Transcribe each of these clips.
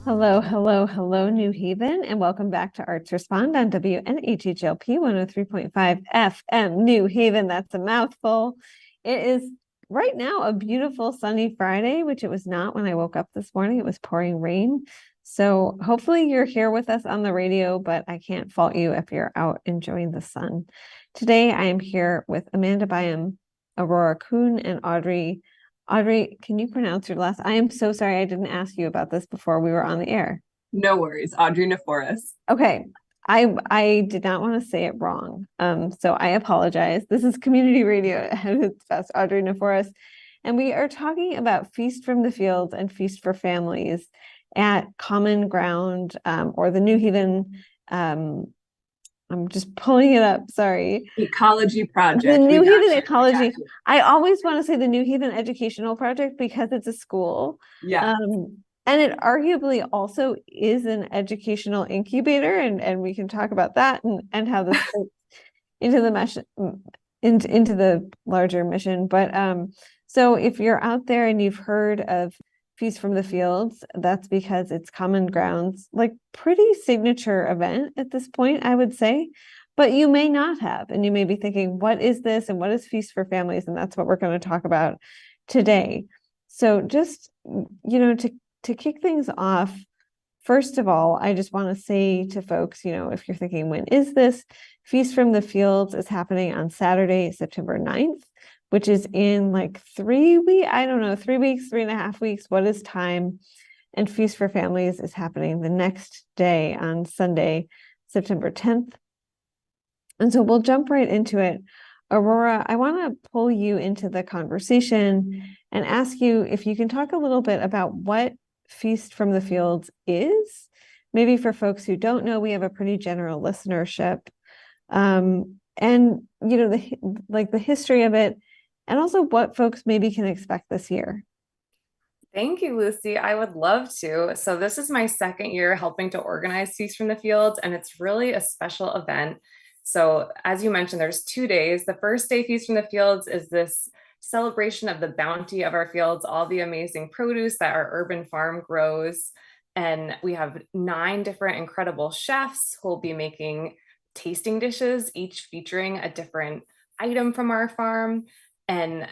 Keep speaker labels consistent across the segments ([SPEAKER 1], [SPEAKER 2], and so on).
[SPEAKER 1] Hello, hello, hello, New Haven, and welcome back to Arts Respond on WNHHLP 103.5 FM, New Haven. That's a mouthful. It is right now a beautiful sunny Friday, which it was not when I woke up this morning. It was pouring rain. So hopefully you're here with us on the radio, but I can't fault you if you're out enjoying the sun. Today I am here with Amanda Byam, Aurora Kuhn, and Audrey. Audrey, can you pronounce your last? I am so sorry I didn't ask you about this before we were on the air.
[SPEAKER 2] No worries, Audrey Neforis.
[SPEAKER 1] Okay. I did not want to say it wrong. So I apologize. This is community radio at its best, Audrey Neforis. And we are talking about Feast from the Fields and Feast for Families at Common Ground, or the New Haven, I'm just pulling it up. Sorry.
[SPEAKER 2] Ecology Project.
[SPEAKER 1] The New Haven Ecology. I always want to say the New Haven Educational Project because it's a school.
[SPEAKER 2] Yeah.
[SPEAKER 1] And it arguably also is an educational incubator, and we can talk about that and how this fits into the mesh into the larger mission. But so if you're out there and you've heard of Feast from the Fields, that's because it's Common Ground's like pretty signature event at this point, I would say. But you may not have, and you may be thinking, what is this and what is Feast for Families? And that's what we're going to talk about today. So just, to kick things off, first of all, I just want to say to folks, if you're thinking, when is this? Feast from the Fields is happening on Saturday, September 9th, which is in like 3 weeks, 3.5 weeks. What is time? And Feast for Families is happening the next day on Sunday, September 10th. And so we'll jump right into it. Aurora, I want to pull you into the conversation and ask you if you can talk a little bit about what Feast from the Fields is. Maybe for folks who don't know, we have a pretty general listenership. And the history of it, and also what folks maybe can expect this year.
[SPEAKER 3] Thank you, Lucy. I would love to. So this is my second year helping to organize Feast from the Fields, and it's really a special event. So as you mentioned, there's 2 days. The first day, Feast from the Fields, is this celebration of the bounty of our fields, all the amazing produce that our urban farm grows. And we have 9 different incredible chefs who will be making tasting dishes, each featuring a different item from our farm. And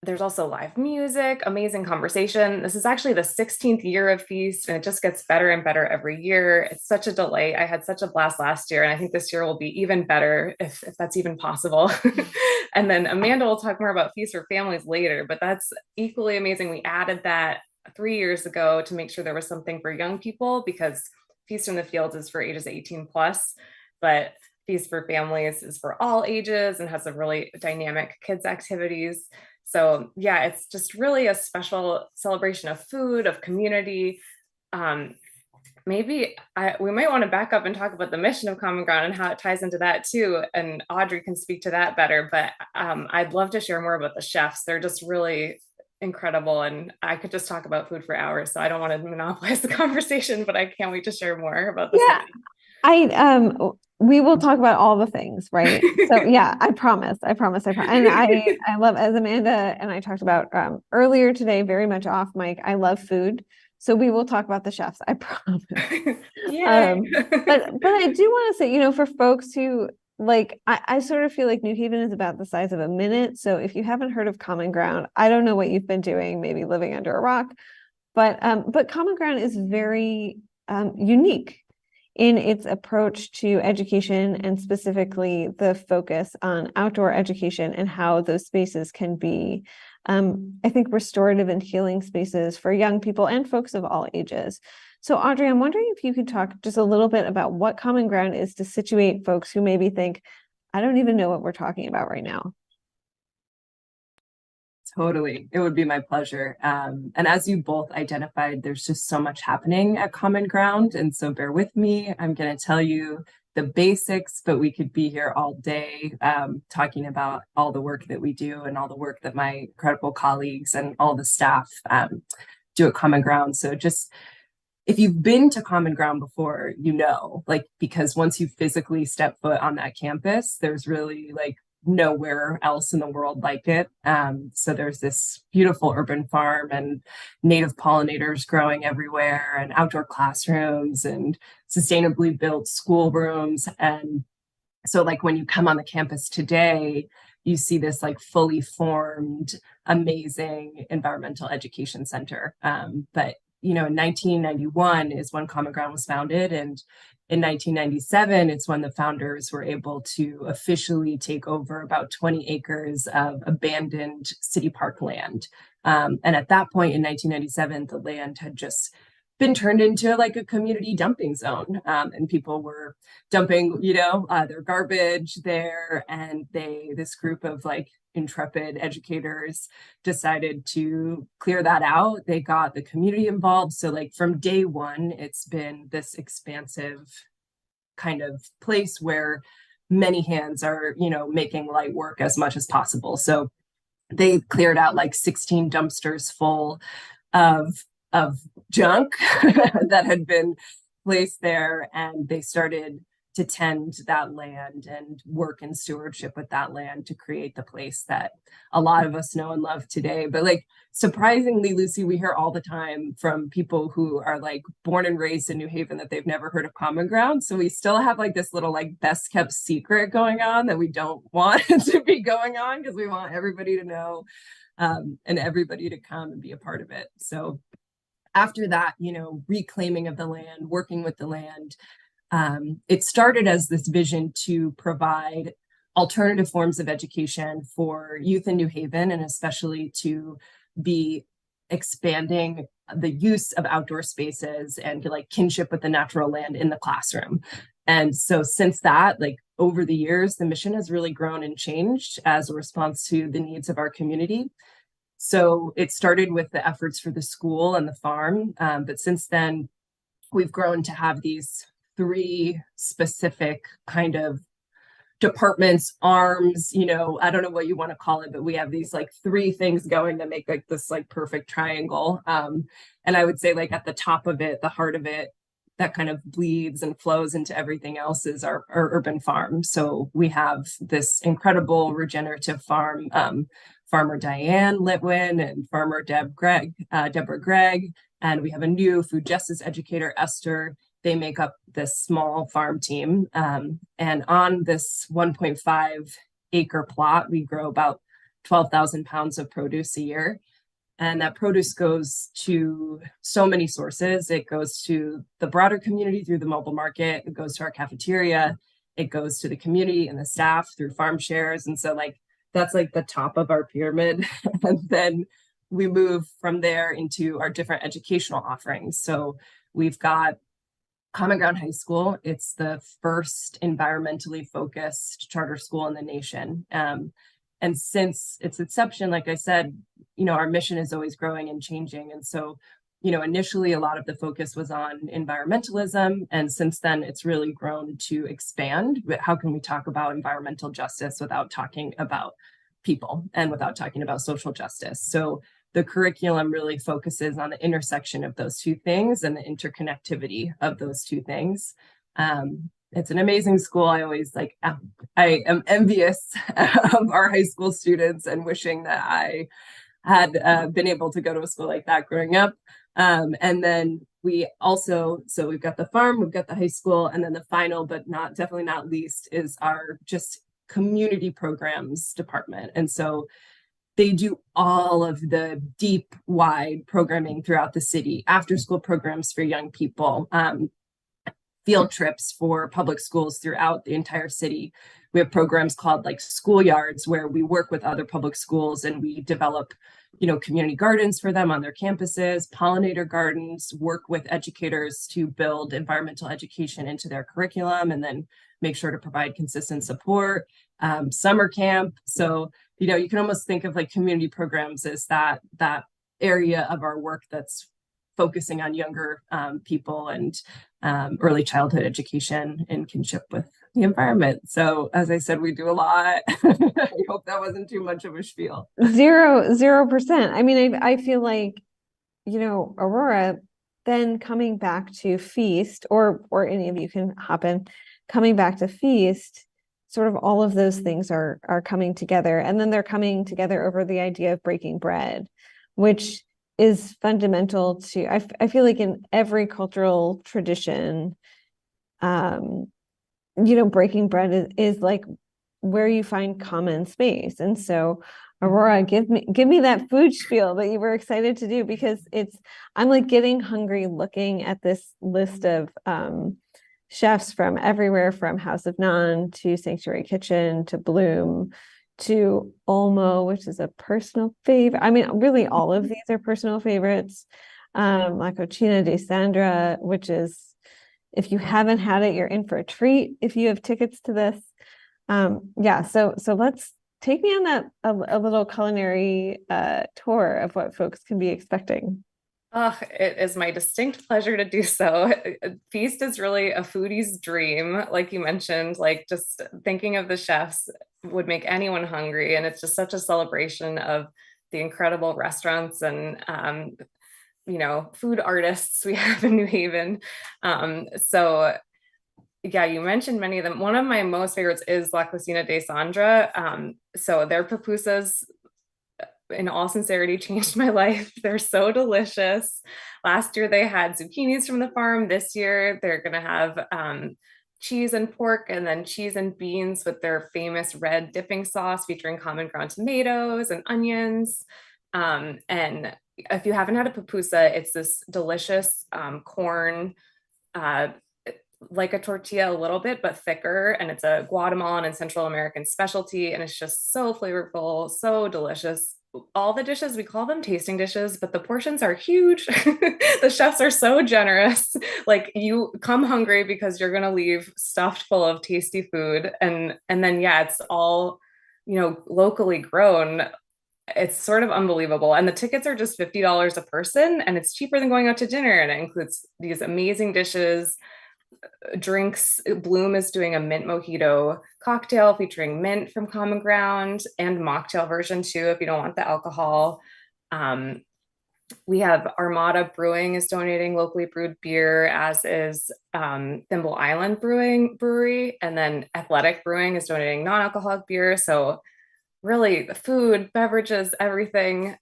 [SPEAKER 3] there's also live music, amazing conversation. This is actually the 16th year of Feast, and it just gets better and better every year. It's such a delight. I had such a blast last year, and I think this year will be even better if that's even possible. And then Amanda will talk more about Feast for Families later, but that's equally amazing. We added that 3 years ago to make sure there was something for young people, because Feast from the Fields is for ages 18 plus, but Feast for Families is for all ages and has some really dynamic kids activities. So yeah, it's just really a special celebration of food, of community. We might want to back up and talk about the mission of Common Ground and how it ties into that too. And Audrey can speak to that better, but I'd love to share more about the chefs. They're just really incredible, and I could just talk about food for hours. So I don't want to monopolize the conversation, but I can't wait to share more about this.
[SPEAKER 1] Yeah, we will talk about all the things, right? So yeah, I promise. And I love, as Amanda and I talked about earlier today, very much off mic, I love food. So we will talk about the chefs, I promise. But I do want to say, for folks who I sort of feel like New Haven is about the size of a minute. So if you haven't heard of Common Ground, I don't know what you've been doing, maybe living under a rock, but Common Ground is very unique in its approach to education, and specifically the focus on outdoor education and how those spaces can be, I think, restorative and healing spaces for young people and folks of all ages. So Audrey, I'm wondering if you could talk just a little bit about what Common Ground is to situate folks who maybe think, I don't even know what we're talking about right now.
[SPEAKER 2] Totally. It would be my pleasure. And as you both identified, there's just so much happening at Common Ground. And so bear with me. I'm going to tell you the basics, but we could be here all day talking about all the work that we do and all the work that my incredible colleagues and all the staff do at Common Ground. So just, if you've been to Common Ground before, because once you physically step foot on that campus, there's really nowhere else in the world like it. So there's this beautiful urban farm and native pollinators growing everywhere, and outdoor classrooms and sustainably built schoolrooms. And so like when you come on the campus today, you see this like fully formed, amazing environmental education center. But you know, in 1991 is when Common Ground was founded, and in 1997, it's when the founders were able to officially take over about 20 acres of abandoned city park land. And at that point in 1997, the land had just been turned into like a community dumping zone, and people were dumping, you know, their garbage there, and this group of like intrepid educators decided to clear that out. They got the community involved. So like from day one, it's been this expansive kind of place where many hands are, you know, making light work as much as possible. So they cleared out like 16 dumpsters full of junk that had been placed there, and they started to tend that land and work in stewardship with that land to create the place that a lot of us know and love today. But like surprisingly, Lucy, we hear all the time from people who are like born and raised in New Haven that they've never heard of Common Ground. So we still have like this little like best kept secret going on that we don't want to be going on, because we want everybody to know, and everybody to come and be a part of it. So after that, you know, reclaiming of the land, working with the land, it started as this vision to provide alternative forms of education for youth in New Haven, and especially to be expanding the use of outdoor spaces and like kinship with the natural land in the classroom. And so since that, like over the years, the mission has really grown and changed as a response to the needs of our community. So it started with the efforts for the school and the farm, but since then, we've grown to have these 3 specific kind of departments, arms, you know, I don't know what you want to call it, but we have these like 3 things going that make like this like perfect triangle. And I would say like at the top of it, the heart of it, that kind of bleeds and flows into everything else is our urban farm. So we have this incredible regenerative farm, farmer Diane Litwin and farmer Deborah Gregg, and we have a new food justice educator, Esther. They make up this small farm team. And on this 1.5 acre plot, we grow about 12,000 pounds of produce a year. And that produce goes to so many sources. It goes to the broader community through the mobile market. It goes to our cafeteria. It goes to the community and the staff through farm shares. And so like, that's like the top of our pyramid. And then we move from there into our different educational offerings. So we've got Common Ground High School. It's the first environmentally focused charter school in the nation. And since its inception, like I said, you know, our mission is always growing and changing. And so, you know, initially a lot of the focus was on environmentalism. And since then, it's really grown to expand. But how can we talk about environmental justice without talking about people and without talking about social justice? So the curriculum really focuses on the intersection of those 2 things and the interconnectivity of those 2 things. It's an amazing school. I always like, I am envious of our high school students and wishing that I had been able to go to a school like that growing up. And then we also, so we've got the farm, we've got the high school, and then the final, but definitely not least, is our just community programs department. And so they do all of the deep, wide programming throughout the city, after school programs for young people, field trips for public schools throughout the entire city. We have programs called like schoolyards, where we work with other public schools and we develop, you know, community gardens for them on their campuses, pollinator gardens, work with educators to build environmental education into their curriculum, and then make sure to provide consistent support. Summer camp. So, you know, you can almost think of like community programs as that area of our work that's focusing on younger people and early childhood education in kinship with the environment. So as I said, we do a lot. I hope that wasn't too much of a spiel.
[SPEAKER 1] 0%. I mean, I feel like, you know, Aurora, then coming back to Feast, or any of you can hop in, coming back to Feast, sort of all of those things are coming together, and then they're coming together over the idea of breaking bread, which is fundamental to, I feel like in every cultural tradition, breaking bread is like where you find common space. And so, Aurora, give me that food spiel that you were excited to do, because I'm like getting hungry looking at this list of chefs from everywhere, from House of Naan to Sanctuary Kitchen to Bloom to Olmo, which is a personal favorite. I mean, really all of these are personal favorites. La Cocina de Sandra, which is, if you haven't had it, you're in for a treat if you have tickets to this. So let's take me on that a little culinary tour of what folks can be expecting.
[SPEAKER 3] Oh, it is my distinct pleasure to do so. Feast is really a foodie's dream. Like you mentioned, like just thinking of the chefs would make anyone hungry. And it's just such a celebration of the incredible restaurants and, food artists we have in New Haven. So yeah, you mentioned many of them. One of my most favorites is La Cocina de Sandra. So their pupusas, in all sincerity, changed my life. They're so delicious. Last year they had zucchinis from the farm. This year they're going to have cheese and pork, and then cheese and beans with their famous red dipping sauce featuring common ground tomatoes and onions. And if you haven't had a pupusa, it's this delicious corn, like a tortilla a little bit, but thicker. And it's a Guatemalan and Central American specialty. And it's just so flavorful, so delicious. All the dishes, we call them tasting dishes, but the portions are huge. The chefs are so generous. Like, you come hungry because you're going to leave stuffed full of tasty food. And then, yeah, it's all, locally grown. It's sort of unbelievable. And the tickets are just $50 a person, and it's cheaper than going out to dinner. And it includes these amazing dishes, drinks. Bloom is doing a mint mojito cocktail featuring mint from Common Ground, and mocktail version too if you don't want the alcohol. We have Armada Brewing is donating locally brewed beer, as is Thimble Island Brewery, and then Athletic Brewing is donating non-alcoholic beer. So really, food, beverages, everything.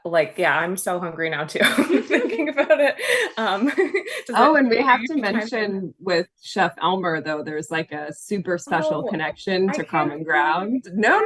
[SPEAKER 3] I'm so hungry now too, thinking about it.
[SPEAKER 2] And we have to mention with Chef Elmer, though, there's like a super special connection to Common Ground. No.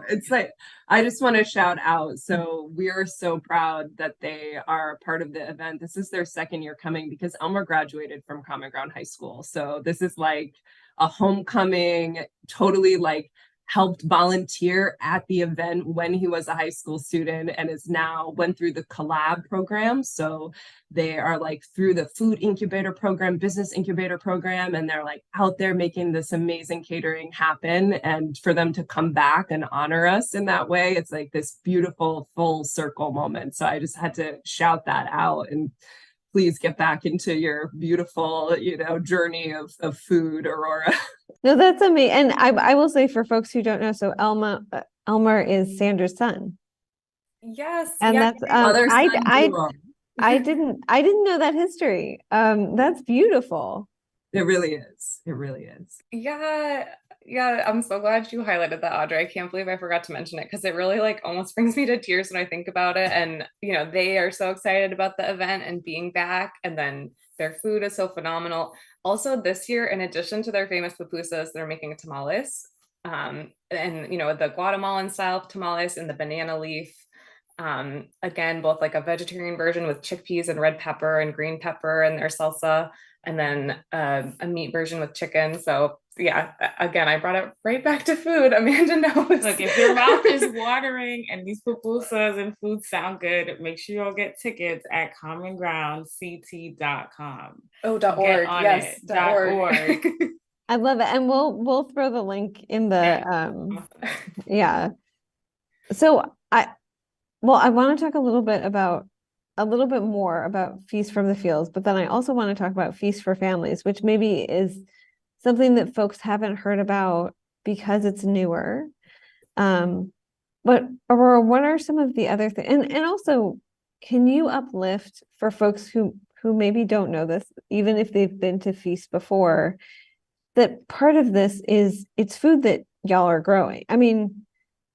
[SPEAKER 2] It's like, I just want to shout out. So we are so proud that they are part of the event. This is their second year coming, because Elmer graduated from Common Ground High School. So this is like a homecoming, totally like helped volunteer at the event when he was a high school student, and is now went through the collab program. So they are like through the food incubator program, business incubator program, and they're like out there making this amazing catering happen. And for them to come back and honor us in that way, it's like this beautiful full circle moment. So I just had to shout that out. And please get back into your beautiful, journey of food, Aurora.
[SPEAKER 1] No, that's amazing. And I will say, for folks who don't know, so Elmer is Sandra's son.
[SPEAKER 3] Yes.
[SPEAKER 1] And
[SPEAKER 3] yeah,
[SPEAKER 1] that's I didn't know that history. That's beautiful.
[SPEAKER 2] It really is. It really is.
[SPEAKER 3] Yeah, I'm so glad you highlighted that, Audrey. I can't believe I forgot to mention it, because it really like almost brings me to tears when I think about it. And they are so excited about the event and being back, and then their food is so phenomenal. Also, this year, in addition to their famous pupusas, they're making tamales, and the Guatemalan style tamales in the banana leaf. Again, both like a vegetarian version with chickpeas and red pepper and green pepper and their salsa, and then a meat version with chicken. So yeah, again, I brought it right back to food. Amanda knows.
[SPEAKER 4] Look, if your mouth is watering and these pupusas and food sound good, make sure you'll get tickets at commongroundct.com.
[SPEAKER 3] .org. Yes,
[SPEAKER 4] .org.
[SPEAKER 1] I love it. And we'll throw the link in the yeah. So I want to talk a little bit more about Feast from the Fields, but then I also want to talk about Feast for Families, which maybe is something that folks haven't heard about because it's newer. But Aurora, what are some of the other things? And also, can you uplift for folks who maybe don't know this, even if they've been to Feast before, that part of this is it's food that y'all are growing. I mean,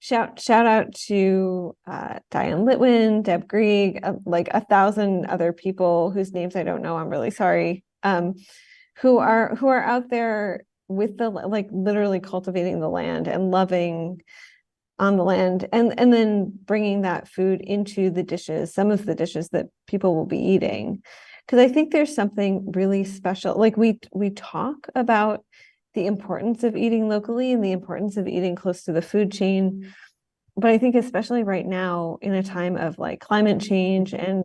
[SPEAKER 1] shout out to Diane Litwin, Deb Grieg, like 1,000 other people whose names I don't know. I'm really sorry. Who are out there with the like literally cultivating the land and loving on the land, and then bringing that food into the dishes, some of the dishes that people will be eating. Because I think there's something really special. Like we talk about the importance of eating locally and the importance of eating close to the food chain. But I think especially right now in a time of like climate change and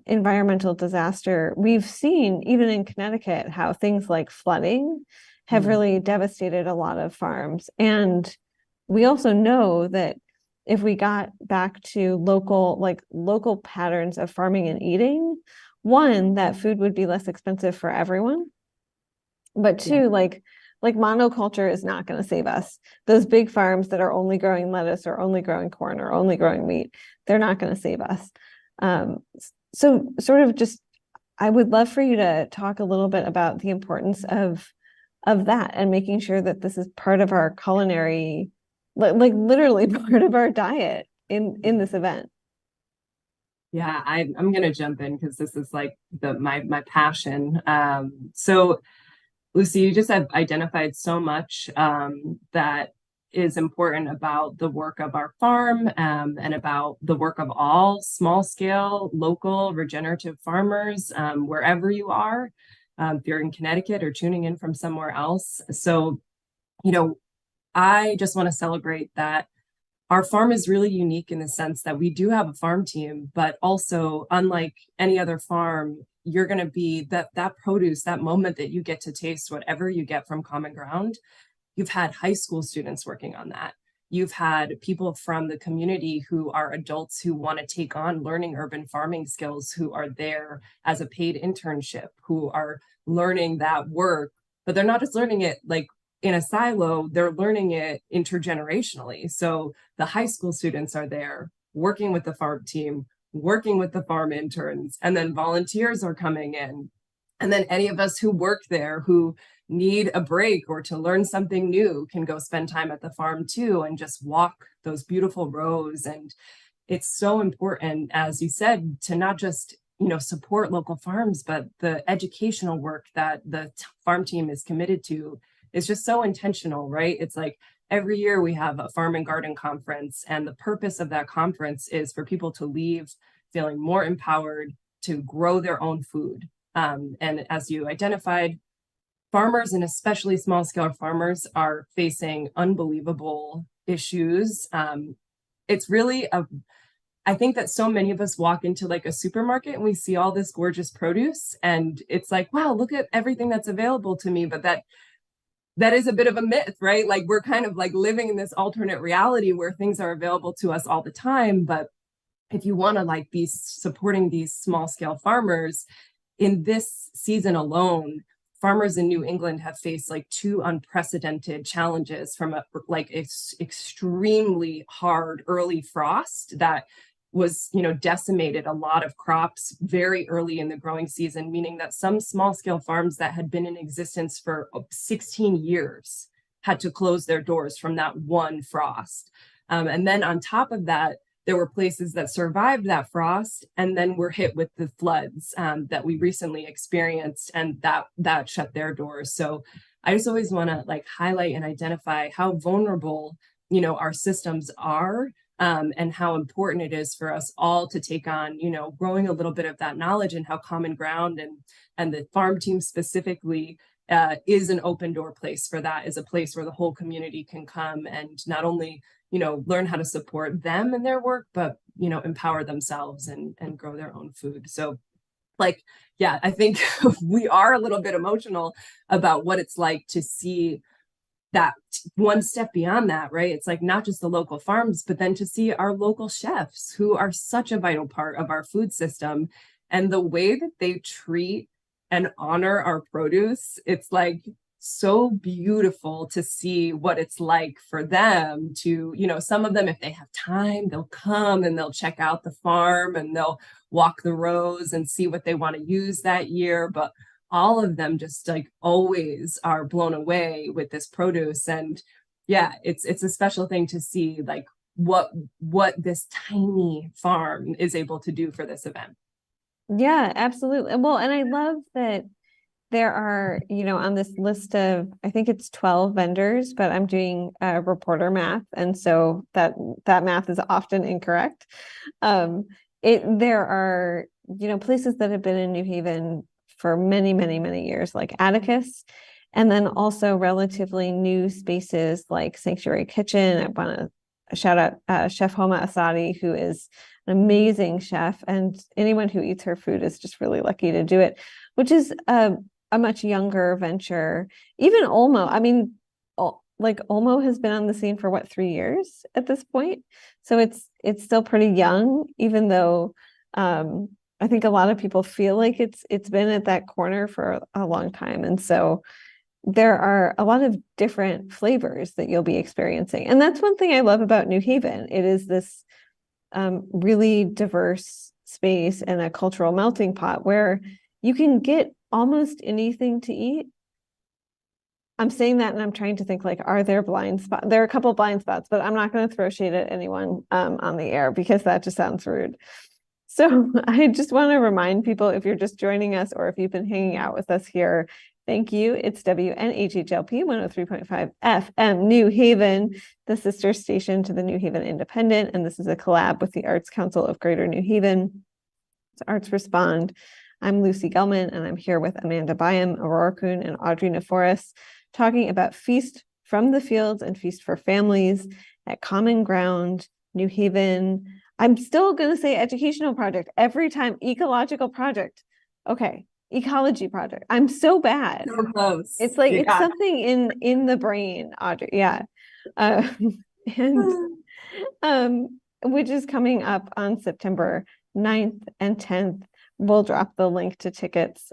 [SPEAKER 1] environmental disaster, we've seen even in Connecticut how things like flooding have really devastated a lot of farms. And we also know that if we got back to local patterns of farming and eating, one, that food would be less expensive for everyone. But two, like monoculture is not going to save us. Those big farms that are only growing lettuce or only growing corn or only growing wheat, they're not going to save us. So sort of just, I would love for you to talk a little bit about the importance of that and making sure that this is part of our culinary, like literally part of our diet in this event.
[SPEAKER 2] Yeah, I'm gonna jump in because this is like my passion. So Lucy, you just have identified so much that is important about the work of our farm and about the work of all small scale, local, regenerative farmers, wherever you are, if you're in Connecticut or tuning in from somewhere else. So, I just want to celebrate that our farm is really unique in the sense that we do have a farm team, but also unlike any other farm, you're going to be that produce, that moment that you get to taste whatever you get from Common Ground. You've had high school students working on that. You've had people from the community who are adults who want to take on learning urban farming skills, who are there as a paid internship, who are learning that work, but they're not just learning it like in a silo, they're learning it intergenerationally. So the high school students are there working with the farm team, working with the farm interns, and then volunteers are coming in. And then any of us who work there who need a break or to learn something new can go spend time at the farm too and just walk those beautiful rows. And it's so important, as you said, to not just support local farms, but the educational work that the farm team is committed to is just so intentional, right? It's like every year we have a farm and garden conference, and the purpose of that conference is for people to leave feeling more empowered to grow their own food. And as you identified, farmers and especially small scale farmers are facing unbelievable issues. It's really I think that so many of us walk into like a supermarket and we see all this gorgeous produce and it's like, wow, look at everything that's available to me. But that is a bit of a myth, right? Like we're kind of like living in this alternate reality where things are available to us all the time. But if you want to like be supporting these small scale farmers in this season alone, farmers in New England have faced like 2 unprecedented challenges from extremely hard early frost that was, decimated a lot of crops very early in the growing season, meaning that some small scale farms that had been in existence for 16 years had to close their doors from that one frost. And then on top of that, there were places that survived that frost and then were hit with the floods that we recently experienced, and that shut their doors. So I just always want to like highlight and identify how vulnerable, our systems are, and how important it is for us all to take on, growing a little bit of that knowledge, and how Common Ground and the farm team specifically is an open door place for that, is a place where the whole community can come and not only learn how to support them in their work, but, empower themselves and grow their own food. So like, yeah, I think we are a little bit emotional about what it's like to see that one step beyond that, right? It's like not just the local farms, but then to see our local chefs who are such a vital part of our food system, and the way that they treat and honor our produce. It's like so beautiful to see what it's like for them to, some of them, if they have time, they'll come and they'll check out the farm and they'll walk the rows and see what they want to use that year. But all of them just like always are blown away with this produce. And yeah, it's a special thing to see like what this tiny farm is able to do for this event.
[SPEAKER 1] Yeah, absolutely. Well, and I love that there are, you know, on this list of, I think it's 12 vendors, but I'm doing reporter math, and so that math is often incorrect. There are, you know, places that have been in New Haven for many, many, many years, like Atticus, and then also relatively new spaces like Sanctuary Kitchen. I want to shout out Chef Homa Asadi, who is an amazing chef, and anyone who eats her food is just really lucky to do it, which is a much younger venture. Even Olmo, I mean, like Olmo has been on the scene for what, 3 years at this point? So it's still pretty young, even though I think a lot of people feel like it's been at that corner for a long time. And so there are a lot of different flavors that you'll be experiencing. And that's one thing I love about New Haven. It is this really diverse space and a cultural melting pot where you can get almost anything to eat. I'm saying that and I'm trying to think like, are there blind spots? There are a couple of blind spots, but I'm not going to throw shade at anyone on the air because that just sounds rude. So I just want to remind people, if you're just joining us or if you've been hanging out with us here, thank you. It's WNHHLP 103.5 FM New Haven, the sister station to the New Haven Independent. And this is a collab with the Arts Council of Greater New Haven. It's Arts Respond. I'm Lucy Gellman, and I'm here with Amanda Byam, Aurora Kuhn, and Audrey Neforis, talking about Feast from the Fields and Feast for Families at Common Ground, New Haven. I'm still going to say educational project every time. Ecological project. Okay. Ecology project. I'm so bad.
[SPEAKER 2] So close.
[SPEAKER 1] It's like, it's something in the brain, Audrey. Yeah. And which is coming up on September 9th and 10th. We'll drop the link to tickets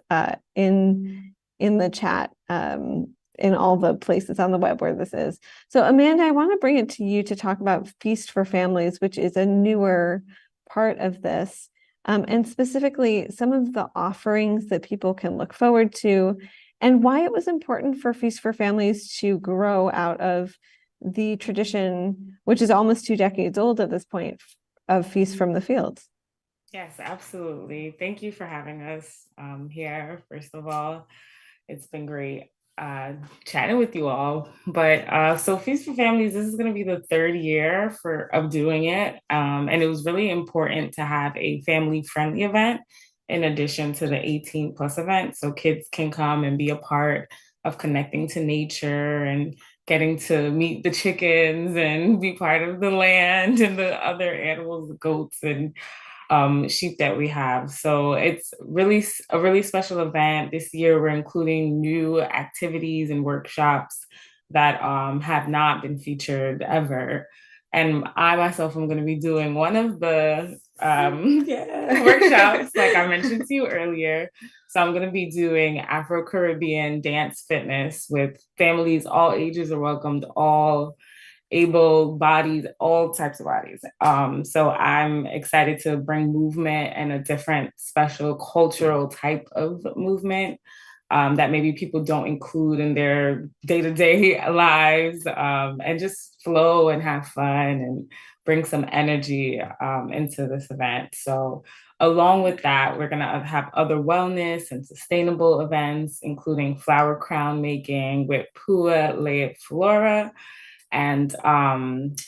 [SPEAKER 1] in the chat, in all the places on the web where this is. So Amanda, I want to bring it to you to talk about Feast for Families, which is a newer part of this, and specifically some of the offerings that people can look forward to, and why it was important for Feast for Families to grow out of the tradition, which is almost 2 decades old at this point, of Feast from the Fields.
[SPEAKER 4] Yes, absolutely. Thank you for having us here. First of all, it's been great chatting with you all. But so Feast for Families, this is going to be the 3rd year of doing it. And it was really important to have a family-friendly event in addition to the 18+ event. So kids can come and be a part of connecting to nature and getting to meet the chickens and be part of the land and the other animals, the goats and sheep that we have. So it's really a really special event. This year, we're including new activities and workshops that have not been featured ever. And I myself am going to be doing one of the workshops, like I mentioned to you earlier. So I'm going to be doing Afro-Caribbean dance fitness with families. All ages are welcomed, all able-bodied, all types of bodies. So I'm excited to bring movement and a different special cultural type of movement that maybe people don't include in their day-to-day lives, and just flow and have fun and bring some energy into this event. So along with that, we're going to have other wellness and sustainable events, including flower crown making with Pua Lea Flora, and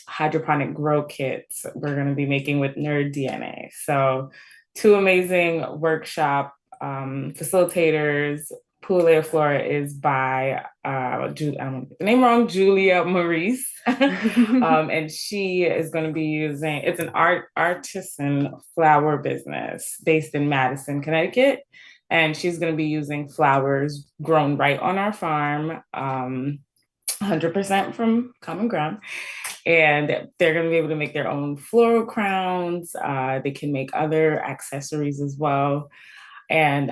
[SPEAKER 4] hydroponic grow kits we're going to be making with Nerd DNA. So 2 amazing workshop facilitators. Pula Flora is by I'm gonna get the name wrong, Julia Maurice. And she is going to be using, it's an artisan flower business based in Madison, Connecticut. And she's going to be using flowers grown right on our farm, 100% from Common Ground. And they're going to be able to make their own floral crowns. They can make other accessories as well. And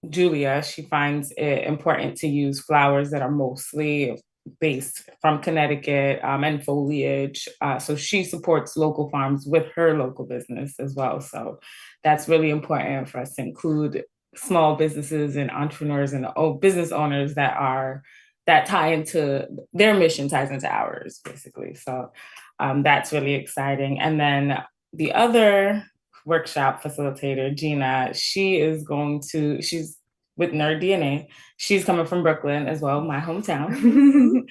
[SPEAKER 4] Julia, she finds it important to use flowers that are mostly based from Connecticut and foliage. So she supports local farms with her local business as well. So that's really important for us to include small businesses and entrepreneurs and business owners that tie into their mission, ties into ours, basically. So that's really exciting. And then the other workshop facilitator, Gina, she's with Nerd DNA. She's coming from Brooklyn as well, my hometown.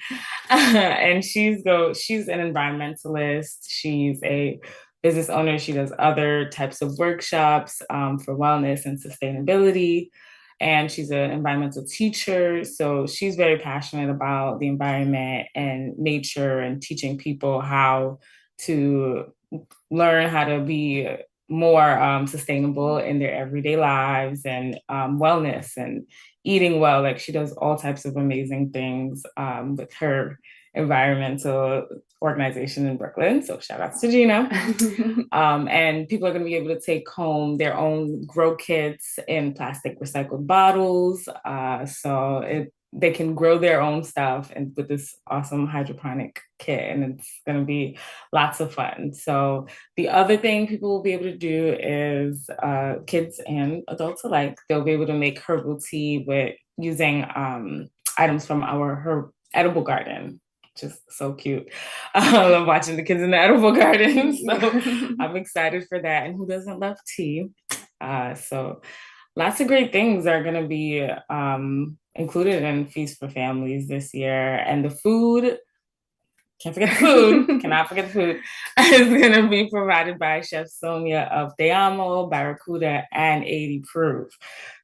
[SPEAKER 4] And she's an environmentalist. She's a business owner. She does other types of workshops for wellness and sustainability. And she's an environmental teacher. So she's very passionate about the environment and nature and teaching people how to learn how to be more sustainable in their everyday lives and wellness and eating well. Like she does all types of amazing things with her environmental organization in Brooklyn. So shout out to Gina. And people are going to be able to take home their own grow kits in plastic recycled bottles. They can grow their own stuff and with this awesome hydroponic kit, and it's going to be lots of fun. So the other thing people will be able to do is kids and adults alike, they'll be able to make herbal tea with using items from our edible garden. Just so cute. I love watching the kids in the edible garden. So I'm excited for that. And who doesn't love tea? So lots of great things are going to be included in Feast for Families this year. And the food, can't forget the food, cannot forget the food, is going to be provided by Chef Sonia of Te Amo, Barracuda, and 80 Proof.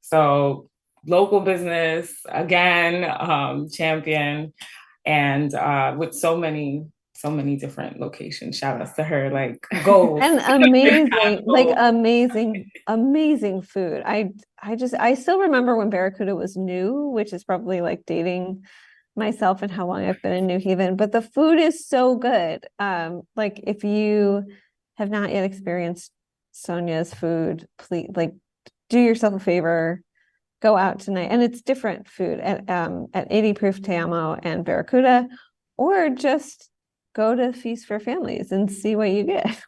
[SPEAKER 4] So local business, again, champion, and with so many different locations. Shout outs to her, like goals.
[SPEAKER 1] And amazing food. I still remember when Barracuda was new, which is probably like dating myself and how long I've been in New Haven, but the food is so good. Like if you have not yet experienced Sonia's food, please do yourself a favor, go out tonight. And it's different food at 80 Proof, Te Amo, and Barracuda, or just go to Feast for Families and see what you get.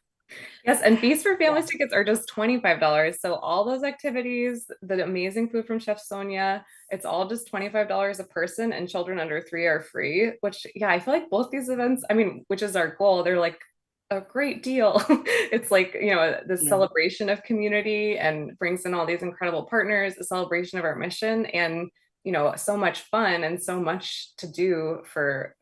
[SPEAKER 3] Yes, and Feast for Families tickets are just $25. So all those activities, the amazing food from Chef Sonia, it's all just $25 a person, and children under 3 are free, which, yeah, I feel like both these events, I mean, which is our goal, they're like a great deal. It's like, the celebration of community and brings in all these incredible partners, a celebration of our mission, and, so much fun and so much to do for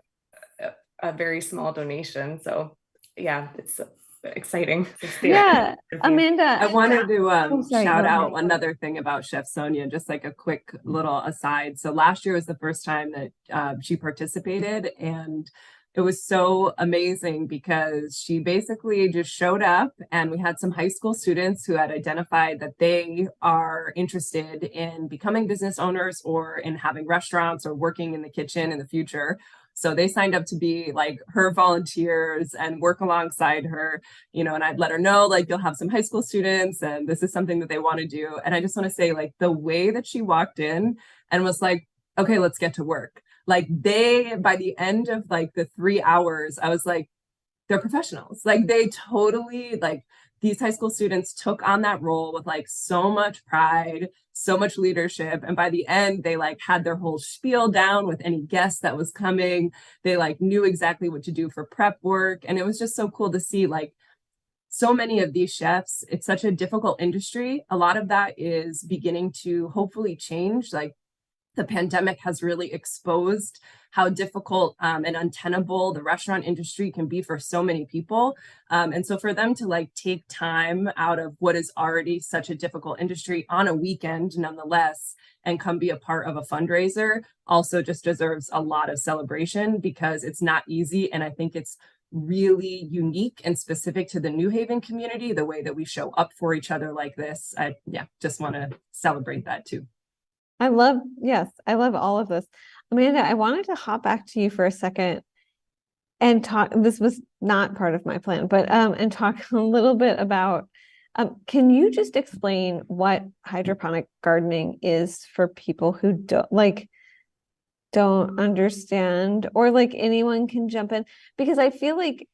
[SPEAKER 3] a very small donation. So yeah, it's exciting.
[SPEAKER 1] Yeah, Amanda,
[SPEAKER 2] I wanted to shout out another thing about Chef Sonia, just like a quick little aside. So last year was the first time that she participated, and it was so amazing because she basically just showed up, and we had some high school students who had identified that they are interested in becoming business owners or in having restaurants or working in the kitchen in the future. So they signed up to be like her volunteers and work alongside her, and I'd let her know, like, you'll have some high school students and this is something that they want to do. And I just want to say, like, the way that she walked in and was like, okay, let's get to work. Like by the end of like the 3 hours, I was like, they're professionals. Like they totally, like, these high school students took on that role with like so much pride, so much leadership. And by the end, they like had their whole spiel down with any guest that was coming. They like knew exactly what to do for prep work. And it was just so cool to see, like, so many of these chefs, it's such a difficult industry. A lot of that is beginning to hopefully change. Like the pandemic has really exposed how difficult and untenable the restaurant industry can be for so many people. And so for them to like take time out of what is already such a difficult industry on a weekend, nonetheless, and come be a part of a fundraiser also just deserves a lot of celebration, because it's not easy. And I think it's really unique and specific to the New Haven community, the way that we show up for each other like this. I just want to celebrate that too.
[SPEAKER 1] I love all of this. Amanda, I wanted to hop back to you for a second and talk, this was not part of my plan, but and talk a little bit about, can you just explain what hydroponic gardening is for people who don't, like, don't understand, or like anyone can jump in, because I feel like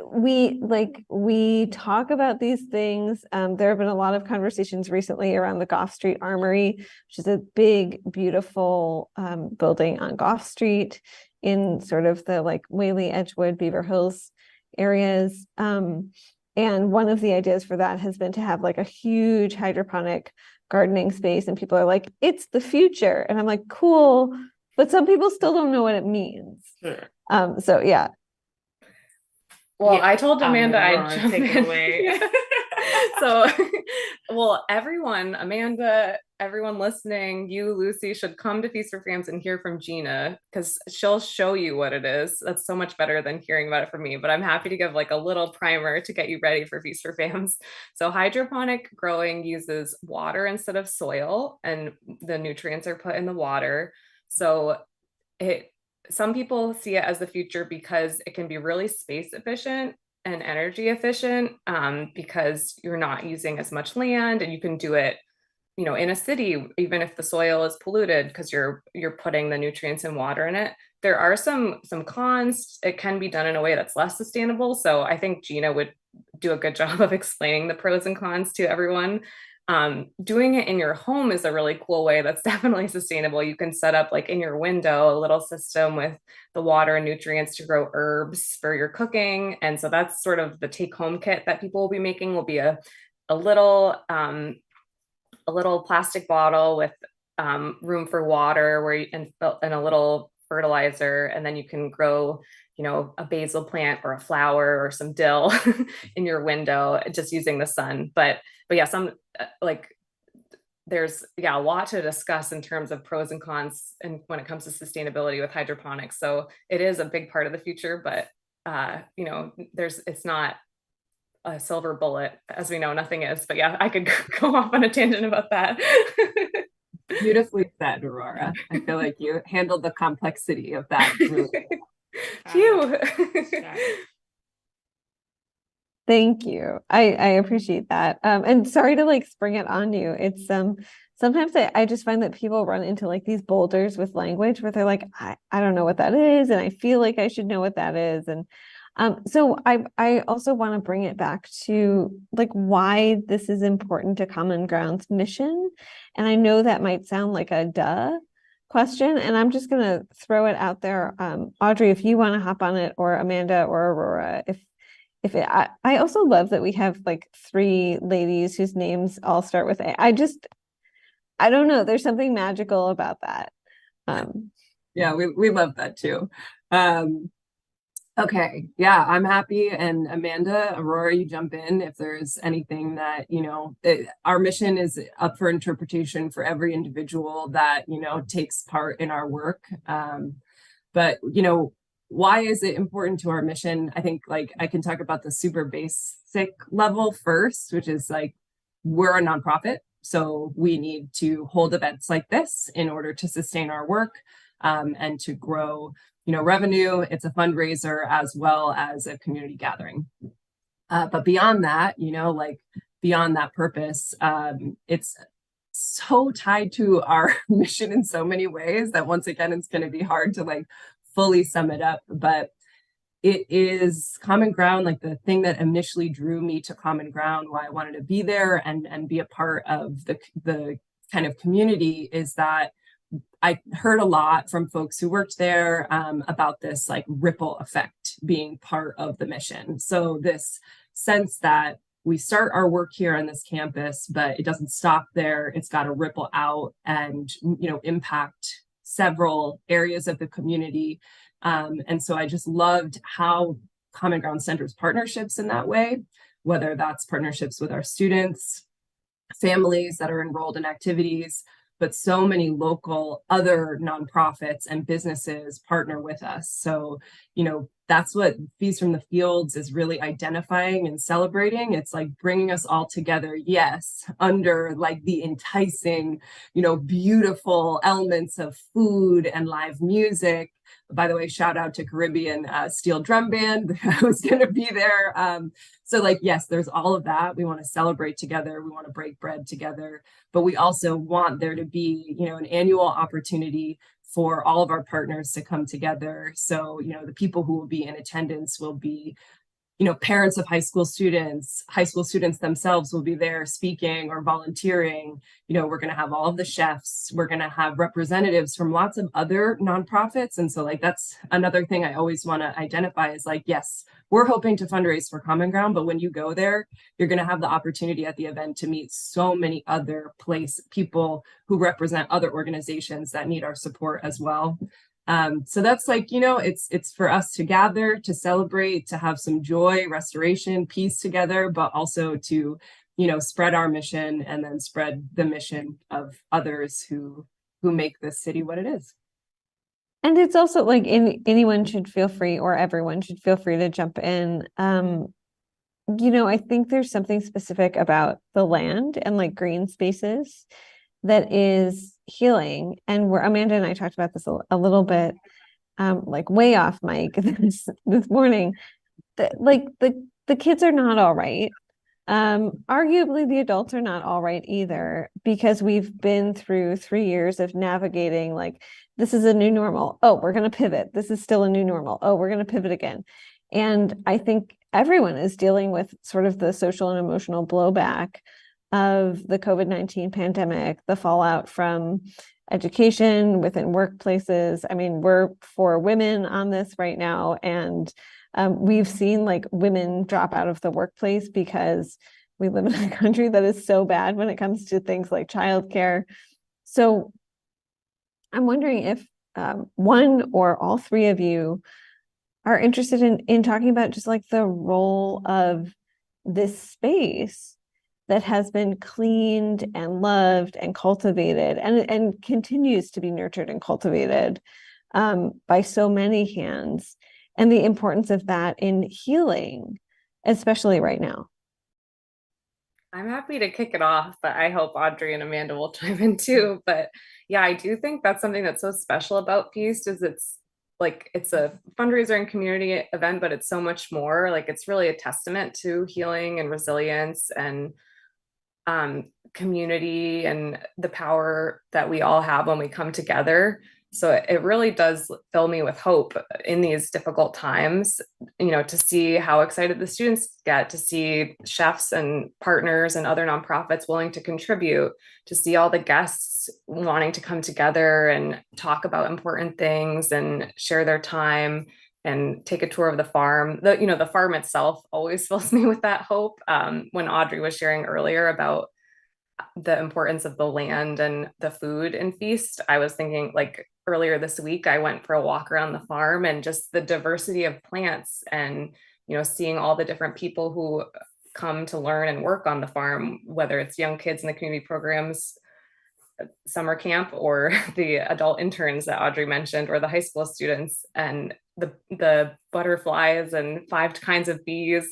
[SPEAKER 1] we talk about these things. There have been a lot of conversations recently around the Gough Street Armory, which is a big, beautiful building on Gough Street in sort of the like Whaley, Edgewood, Beaver Hills areas. And one of the ideas for that has been to have like a huge hydroponic gardening space, and people are like, it's the future. And I'm like, cool, but some people still don't know what it means.
[SPEAKER 4] Sure.
[SPEAKER 1] So yeah.
[SPEAKER 3] Well,
[SPEAKER 4] Yeah,
[SPEAKER 3] I told Amanda
[SPEAKER 4] Aurora,
[SPEAKER 3] I'd jump
[SPEAKER 4] take it
[SPEAKER 3] in.
[SPEAKER 4] away.
[SPEAKER 3] So, well, everyone, Amanda, everyone listening, you, Lucy, should come to Feast for Fams and hear from Gina, because she'll show you what it is. That's so much better than hearing about it from me. But I'm happy to give like a little primer to get you ready for Feast for Fams. So hydroponic growing uses water instead of soil, and the nutrients are put in the water. So some people see it as the future because it can be really space efficient and energy efficient, because you're not using as much land, and you can do it, in a city, even if the soil is polluted, because you're putting the nutrients and water in it. There are some cons. It can be done in a way that's less sustainable. So I think Gina would do a good job of explaining the pros and cons to everyone. Doing it in your home is a really cool way that's definitely sustainable. You can set up like in your window a little system with the water and nutrients to grow herbs for your cooking. And so that's sort of the take home kit that people will be making. Will be a little plastic bottle with room for water and a little fertilizer, and then you can grow a basil plant or a flower or some dill in your window just using the sun. But yeah, some like there's a lot to discuss in terms of pros and cons and when it comes to sustainability with hydroponics. So it is a big part of the future, but it's not a silver bullet, as we know. Nothing is. But yeah, I could go off on a tangent about that.
[SPEAKER 2] Beautifully said, Aurora. I feel like you handled the complexity of that really well.
[SPEAKER 3] Phew.
[SPEAKER 1] Thank you. I appreciate that. And sorry to like spring it on you. It's sometimes I just find that people run into like these boulders with language where they're like, I don't know what that is, and I feel like I should know what that is. And so I also want to bring it back to like why this is important to Common Ground's mission. And I know that might sound like a duh question, and I'm just gonna throw it out there. Audrey, if you want to hop on it, or Amanda or Aurora, I also love that we have like three ladies whose names all start with A. I don't know. There's something magical about that.
[SPEAKER 2] Yeah, we love that too. Okay, yeah, I'm happy. And Amanda, Aurora, you jump in if there's anything that, our mission is up for interpretation for every individual that, takes part in our work. But, why is it important to our mission? I think like I can talk about the super basic level first, which is like, we're a nonprofit. So we need to hold events like this in order to sustain our work and to grow, revenue. It's a fundraiser as well as a community gathering. But beyond that, beyond that purpose, it's so tied to our mission in so many ways that once again, it's going to be hard to like fully sum it up. But it is Common Ground, like the thing that initially drew me to Common Ground, why I wanted to be there and be a part of the kind of community, is that I heard a lot from folks who worked there about this like ripple effect being part of the mission. So this sense that we start our work here on this campus, but it doesn't stop there. It's got to ripple out and, impact several areas of the community. And so I just loved how Common Ground centers partnerships in that way, whether that's partnerships with our students, families that are enrolled in activities, but so many local other nonprofits and businesses partner with us. So, that's what Feast from the Fields is really identifying and celebrating. It's like bringing us all together, yes, under like the enticing, beautiful elements of food and live music. By the way, shout out to Caribbean Steel Drum Band. I was going to be there. So like, yes, there's all of that. We want to celebrate together. We want to break bread together, but we also want there to be, an annual opportunity for all of our partners to come together. So, the people who will be in attendance will be, parents of high school students themselves will be there speaking or volunteering. We're going to have all of the chefs, we're going to have representatives from lots of other nonprofits. And so like, that's another thing I always want to identify is like, yes, we're hoping to fundraise for Common Ground, but when you go there, you're going to have the opportunity at the event to meet so many other people who represent other organizations that need our support as well. So that's like, it's for us to gather, to celebrate, to have some joy, restoration, peace together, but also to, spread our mission and then spread the mission of others who make this city what it is.
[SPEAKER 1] And it's also like anyone should feel free, or everyone should feel free to jump in. I think there's something specific about the land and like green spaces that is healing. And where Amanda and I talked about this a little bit, like way off mic this morning, that like the kids are not all right. Arguably the adults are not all right either, because we've been through 3 years of navigating like, this is a new normal. Oh, we're going to pivot. This is still a new normal. Oh, we're going to pivot again. And I think everyone is dealing with sort of the social and emotional blowback of the COVID-19 pandemic, the fallout from education within workplaces. I mean, we're for women on this right now, and we've seen like women drop out of the workplace because we live in a country that is so bad when it comes to things like childcare. So I'm wondering if one or all three of you are interested in talking about just like the role of this space that has been cleaned and loved and cultivated and continues to be nurtured and cultivated by so many hands, and the importance of that in healing, especially right now.
[SPEAKER 3] I'm happy to kick it off, but I hope Audrey and Amanda will chime in too. But yeah, I do think that's something that's so special about Feast is it's a fundraiser and community event, but it's so much more. Like it's really a testament to healing and resilience and community and the power that we all have when we come together. So it really does fill me with hope in these difficult times, to see how excited the students get, to see chefs and partners and other nonprofits willing to contribute, to see all the guests wanting to come together and talk about important things and share their time and take a tour of the farm. The farm itself always fills me with that hope. When Audrey was sharing earlier about the importance of the land and the food in Feast, I was thinking like earlier this week, I went for a walk around the farm and just the diversity of plants and, seeing all the different people who come to learn and work on the farm, whether it's young kids in the community programs, summer camp, or the adult interns that Audrey mentioned, or the high school students, and the butterflies and 5 kinds of bees.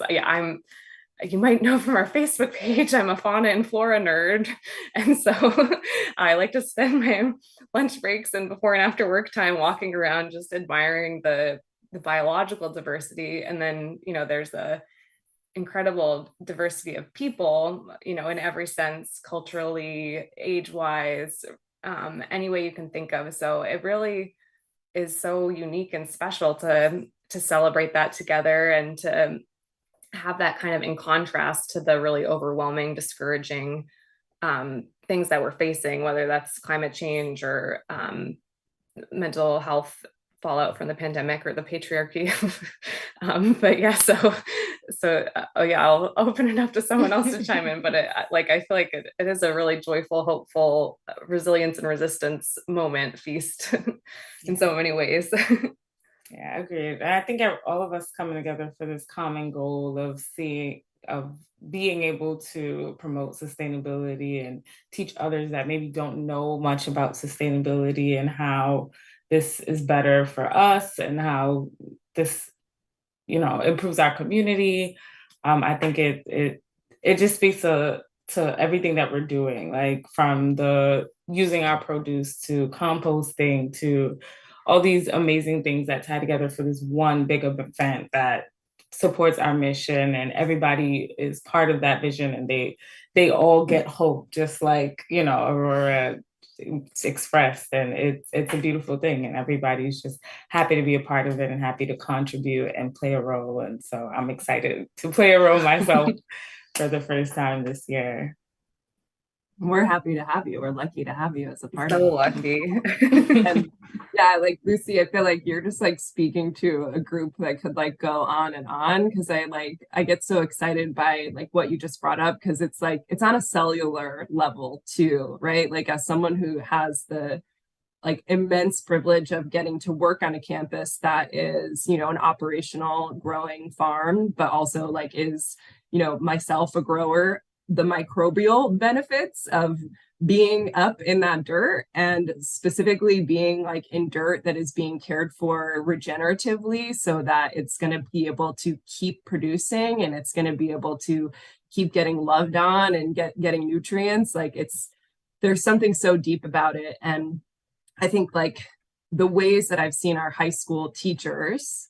[SPEAKER 3] You might know from our Facebook page, I'm a fauna and flora nerd. And so I like to spend my lunch breaks and before and after work time walking around, just admiring the biological diversity. And then, there's a incredible diversity of people, in every sense, culturally, age-wise, any way you can think of. So it really is so unique and special to celebrate that together and to have that kind of in contrast to the really overwhelming, discouraging things that we're facing, whether that's climate change or mental health fallout from the pandemic or the patriarchy. But yeah, I'll open it up to someone else to chime in. But I feel like it is a really joyful, hopeful, resilience and resistance moment feast in so many ways.
[SPEAKER 4] Yeah, agreed. I think all of us coming together for this common goal of being able to promote sustainability and teach others that maybe don't know much about sustainability and how this is better for us and how this, improves our community. I think it just speaks to everything that we're doing, like from the using our produce to composting to all these amazing things that tie together for this one big event that supports our mission, and everybody is part of that vision, and they all get hope, just like Aurora expressed, and it's a beautiful thing, and everybody's just happy to be a part of it and happy to contribute and play a role. And so I'm excited to play a role myself for the first time this year.
[SPEAKER 2] We're happy to have you. We're lucky to have you as a part
[SPEAKER 3] So
[SPEAKER 2] of it.
[SPEAKER 3] lucky.
[SPEAKER 2] And yeah, like Lucy, I feel like you're just like speaking to a group that could like go on and on, because I get so excited by like what you just brought up, because it's like it's on a cellular level too, right? Like as someone who has the like immense privilege of getting to work on a campus that is, you know, an operational growing farm, but also like is, you know, myself a grower, the microbial benefits of being up in that dirt, and specifically being like in dirt that is being cared for regeneratively, so that it's going to be able to keep producing, and it's going to be able to keep getting loved on and getting nutrients. Like there's something so deep about it. And I think like the ways that I've seen our high school teachers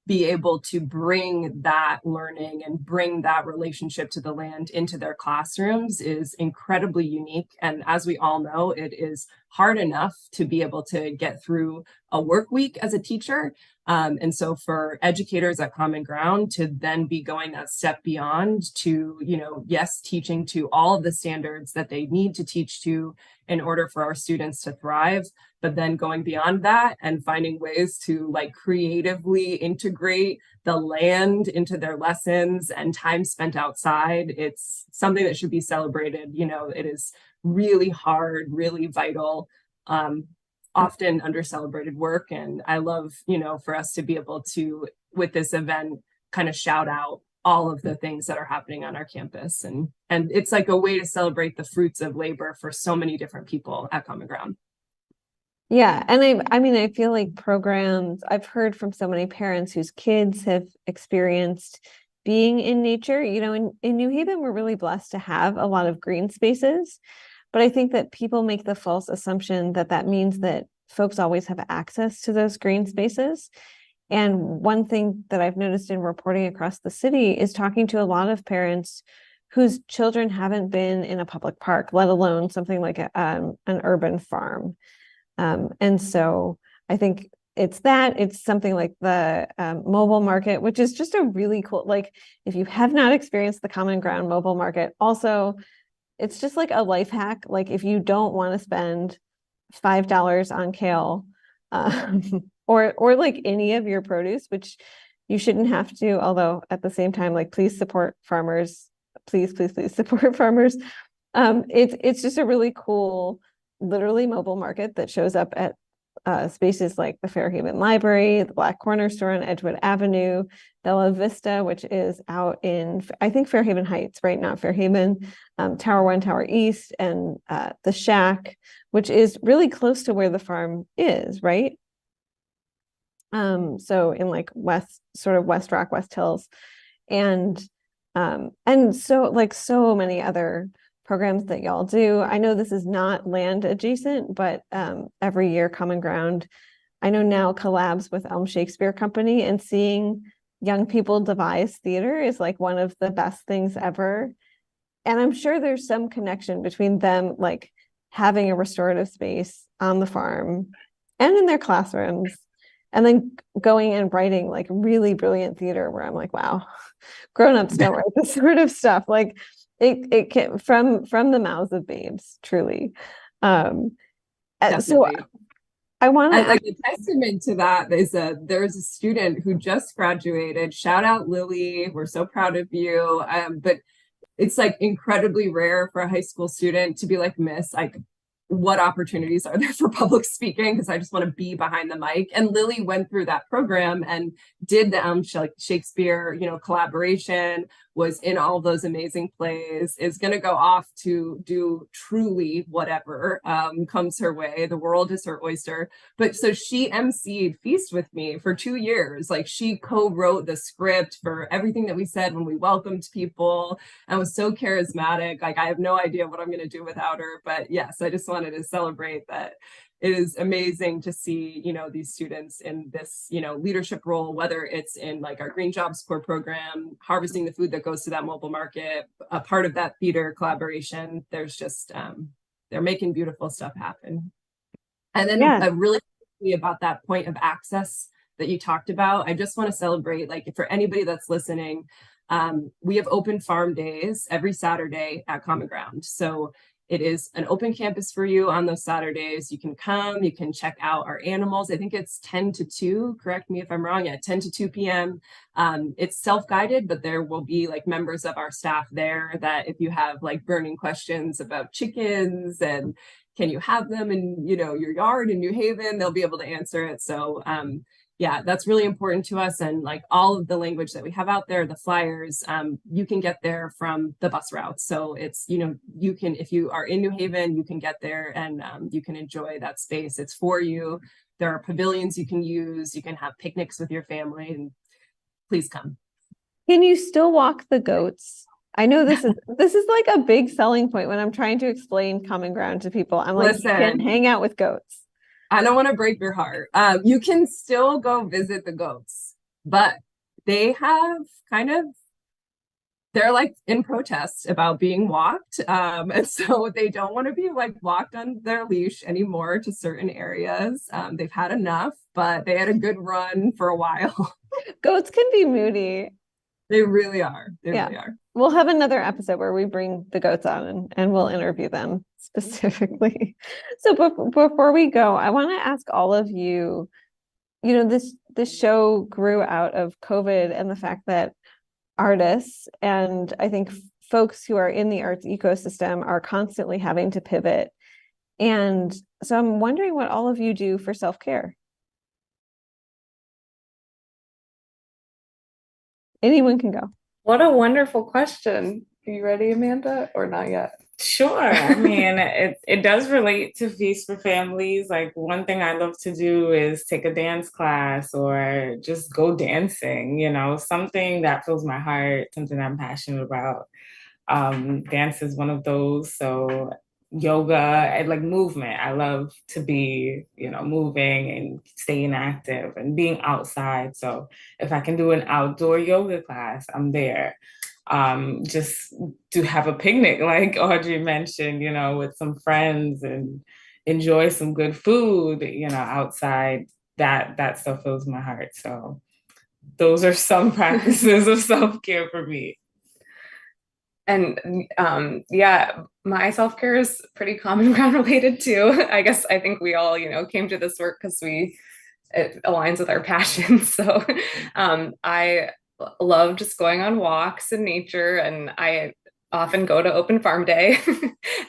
[SPEAKER 2] be able to bring that learning and bring that relationship to the land into their classrooms is incredibly unique. And as we all know, it is hard enough to be able to get through a work week as a teacher. And so for educators at Common Ground to then be going that step beyond to, you know, yes, teaching to all of the standards that they need to teach to in order for our students to thrive, but then going beyond that and finding ways to like creatively integrate the land into their lessons and time spent outside. It's something that should be celebrated. You know, it is really hard, really vital, often under celebrated work. And I love, you know, for us to be able to, with this event, kind of shout out all of the things that are happening on our campus. And it's like a way to celebrate the fruits of labor for so many different people at Common Ground.
[SPEAKER 1] Yeah. And I mean, I feel like programs, I've heard from so many parents whose kids have experienced being in nature. You know, in New Haven, we're really blessed to have a lot of green spaces. But I think that people make the false assumption that that means that folks always have access to those green spaces. And one thing that I've noticed in reporting across the city is talking to a lot of parents whose children haven't been in a public park, let alone something like an urban farm. And so I think it's something like the mobile market, which is just a really cool, like if you have not experienced the Common Ground mobile market, also, it's just like a life hack. Like if you don't want to spend $5 on kale, or like any of your produce, which you shouldn't have to, although at the same time, like please support farmers. Please support farmers. It's just a really cool, literally mobile market that shows up at spaces like the Fairhaven Library, the Black Corner Store on Edgewood Avenue, Bella Vista, which is out in, I think, Fairhaven Heights, right? Not Fairhaven, Tower 1, Tower East, and the Shack, which is really close to where the farm is, right? So in like sort of West Rock, West Hills, and so like so many other programs that y'all do. I know this is not land adjacent, but every year Common Ground, I know now collabs with Elm Shakespeare Company, and seeing young people devise theater is like one of the best things ever. And I'm sure there's some connection between them like having a restorative space on the farm and in their classrooms, and then going and writing like really brilliant theater where I'm like, wow, grown-ups don't write this sort of stuff. Like it can from the mouths of babes, truly. So I want to
[SPEAKER 2] like a testament to that is there's a student who just graduated. Shout out Lily, we're so proud of you. But it's like incredibly rare for a high school student to be like, Miss, like, what opportunities are there for public speaking? Because I just want to be behind the mic. And Lily went through that program and did the Shakespeare, you know, collaboration, was in all those amazing plays, is going to go off to do truly whatever comes her way. The world is her oyster. But so she emceed Feast with me for 2 years. Like she co-wrote the script for everything that we said when we welcomed people, and was so charismatic. Like I have no idea what I'm going to do without her. But yes, I just wanted to celebrate that. It is amazing to see, you know, these students in this, you know, leadership role, whether it's in like our Green Jobs Corps program, harvesting the food that goes to that mobile market, a part of that theater collaboration. There's just, they're making beautiful stuff happen. And then
[SPEAKER 1] Yeah.
[SPEAKER 2] really about that point of access that you talked about, I just want to celebrate, like, for anybody that's listening, we have open farm days every Saturday at Common Ground. So it is an open campus for you on those Saturdays. You can come, you can check out our animals. I think it's 10 to 2, correct me if I'm wrong, yeah, 10 to 2 p.m. It's self-guided, but there will be like members of our staff there that if you have like burning questions about chickens and can you have them in, you know, your yard in New Haven, they'll be able to answer it. So yeah, that's really important to us. And like all of the language that we have out there, the flyers, you can get there from the bus routes. So it's, you know, you can, if you are in New Haven, you can get there and you can enjoy that space. It's for you. There are pavilions you can use. You can have picnics with your family, and please come.
[SPEAKER 1] Can you still walk the goats? I know this is like a big selling point when I'm trying to explain Common Ground to people. I'm like, you can hang out with goats.
[SPEAKER 2] I don't want to break your heart. You can still go visit the goats, but they have they're like in protest about being walked. And so they don't want to be like walked on their leash anymore to certain areas. They've had enough, but they had a good run for a while.
[SPEAKER 1] Goats can be moody.
[SPEAKER 2] They really are. They really are.
[SPEAKER 1] We'll have another episode where we bring the goats on and we'll interview them specifically. So before we go, I want to ask all of you, you know, this show grew out of COVID and the fact that artists and I think folks who are in the arts ecosystem are constantly having to pivot. And so I'm wondering what all of you do for self-care. Anyone can go.
[SPEAKER 3] What a wonderful question. Are you ready, Amanda, or not yet?
[SPEAKER 4] Sure. I mean, it does relate to Feast for Families. Like one thing I love to do is take a dance class or just go dancing, you know, something that fills my heart, something I'm passionate about. Dance is one of those. So yoga and like movement. I love to be, you know, moving and staying active and being outside. So if I can do an outdoor yoga class, I'm there. Just to have a picnic, like Audrey mentioned, you know, with some friends and enjoy some good food, you know, outside. That stuff fills my heart. So those are some practices of self-care for me.
[SPEAKER 3] And yeah, my self-care is pretty Common Ground related too. I guess I think we all, you know, came to this work because it aligns with our passions. So I love just going on walks in nature, and I often go to open farm day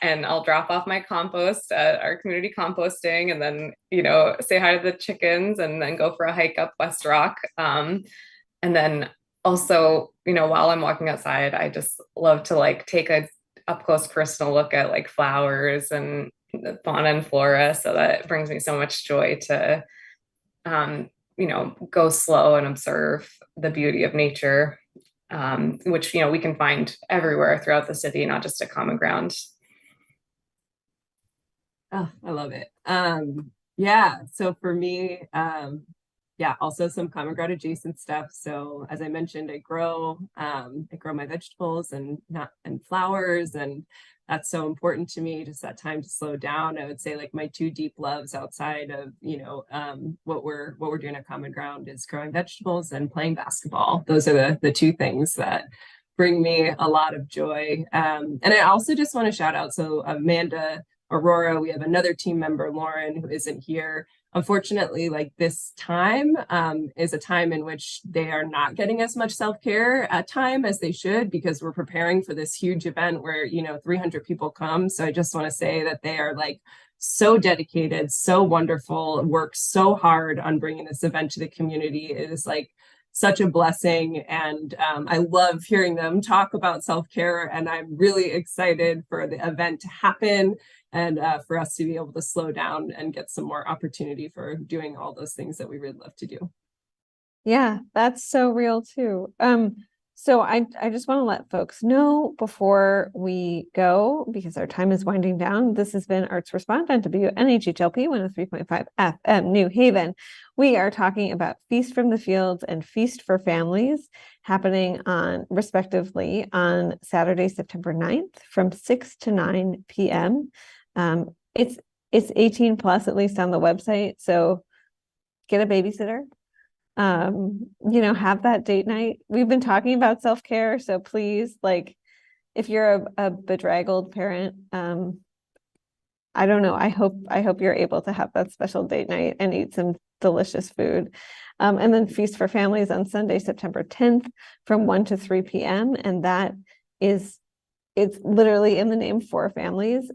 [SPEAKER 3] and I'll drop off my compost at our community composting and then, you know, say hi to the chickens and then go for a hike up West Rock. And then also, you know, while I'm walking outside, I just love to like take a up close personal look at like flowers and the fauna and flora. So that brings me so much joy to, you know, go slow and observe the beauty of nature, which, you know, we can find everywhere throughout the city, not just at Common Ground.
[SPEAKER 2] Oh, I love it. Yeah. So for me, yeah, also some Common Ground adjacent stuff. So as I mentioned, I grow my vegetables and flowers, and that's so important to me, just that time to slow down. I would say like my two deep loves outside of, you know, what we're doing at Common Ground is growing vegetables and playing basketball. Those are the two things that bring me a lot of joy. And I also just want to shout out, so Amanda, Aurora, we have another team member, Lauren, who isn't here. Unfortunately, like this time is a time in which they are not getting as much self-care at time as they should, because we're preparing for this huge event where, you know, 300 people come. So I just want to say that they are like so dedicated, so wonderful, work so hard on bringing this event to the community. It is like such a blessing. And I love hearing them talk about self-care, and I'm really excited for the event to happen and for us to be able to slow down and get some more opportunity for doing all those things that we really love to do.
[SPEAKER 1] Yeah, that's so real too. So I just want to let folks know before we go, because our time is winding down. This has been Arts Respond on WNHHLP 103.5 FM New Haven. We are talking about Feast from the Fields and Feast for Families happening on respectively on Saturday, September 9th from 6 to 9 p.m. It's 18 plus, at least on the website. So get a babysitter. Have that date night. We've been talking about self-care, so please, like, if you're a bedraggled parent, I don't know. I hope you're able to have that special date night and eat some delicious food. And then Feast for Families on Sunday, September 10th from 1 to 3 p.m. And it's literally in the name, for families.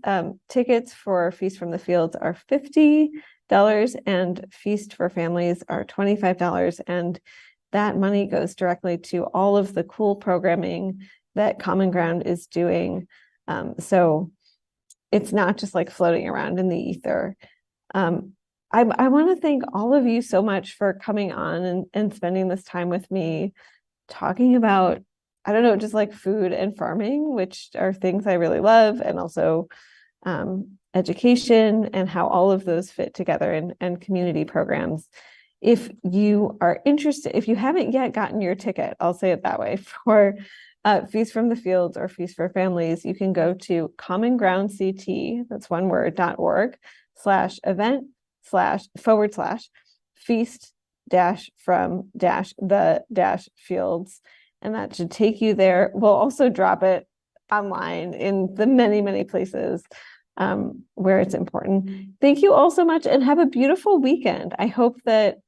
[SPEAKER 1] Tickets for Feast from the Fields are $50 and Feast for Families are $25. And that money goes directly to all of the cool programming that Common Ground is doing. So it's not just like floating around in the ether. I want to thank all of you so much for coming on and spending this time with me talking about, I don't know, just like food and farming, which are things I really love, and also education and how all of those fit together, and community programs. If you are interested, if you haven't yet gotten your ticket, I'll say it that way, for Feast from the Fields or Feast for Families, you can go to commongroundct, that's one word, .org/event/feast from the fields. And that should take you there. We'll also drop it online in the many, many places where it's important. Thank you all so much, and have a beautiful weekend. I hope that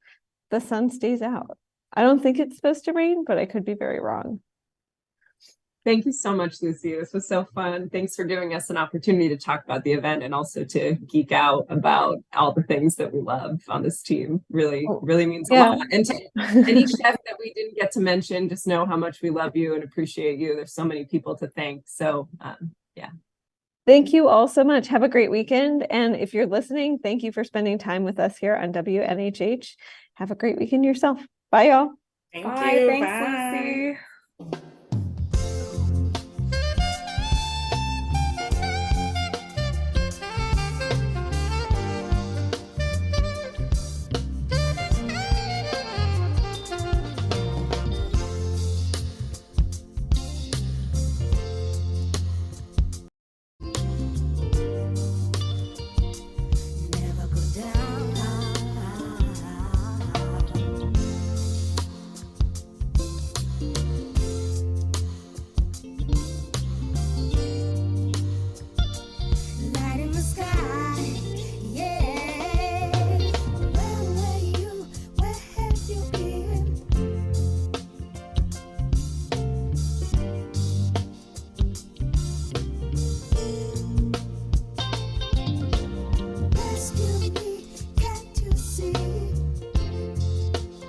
[SPEAKER 1] the sun stays out. I don't think it's supposed to rain, but I could be very wrong.
[SPEAKER 2] Thank you so much, Lucy. This was so fun. Thanks for giving us an opportunity to talk about the event and also to geek out about all the things that we love on this team. Really means a lot. And to any chef that we didn't get to mention, just know how much we love you and appreciate you. There's so many people to thank. So yeah.
[SPEAKER 1] Thank you all so much. Have a great weekend. And if you're listening, thank you for spending time with us here on WNHH. Have a great weekend yourself. Bye, y'all.
[SPEAKER 4] Thank
[SPEAKER 3] Bye.
[SPEAKER 4] you.
[SPEAKER 3] Thanks,
[SPEAKER 4] Bye.
[SPEAKER 3] Lucy.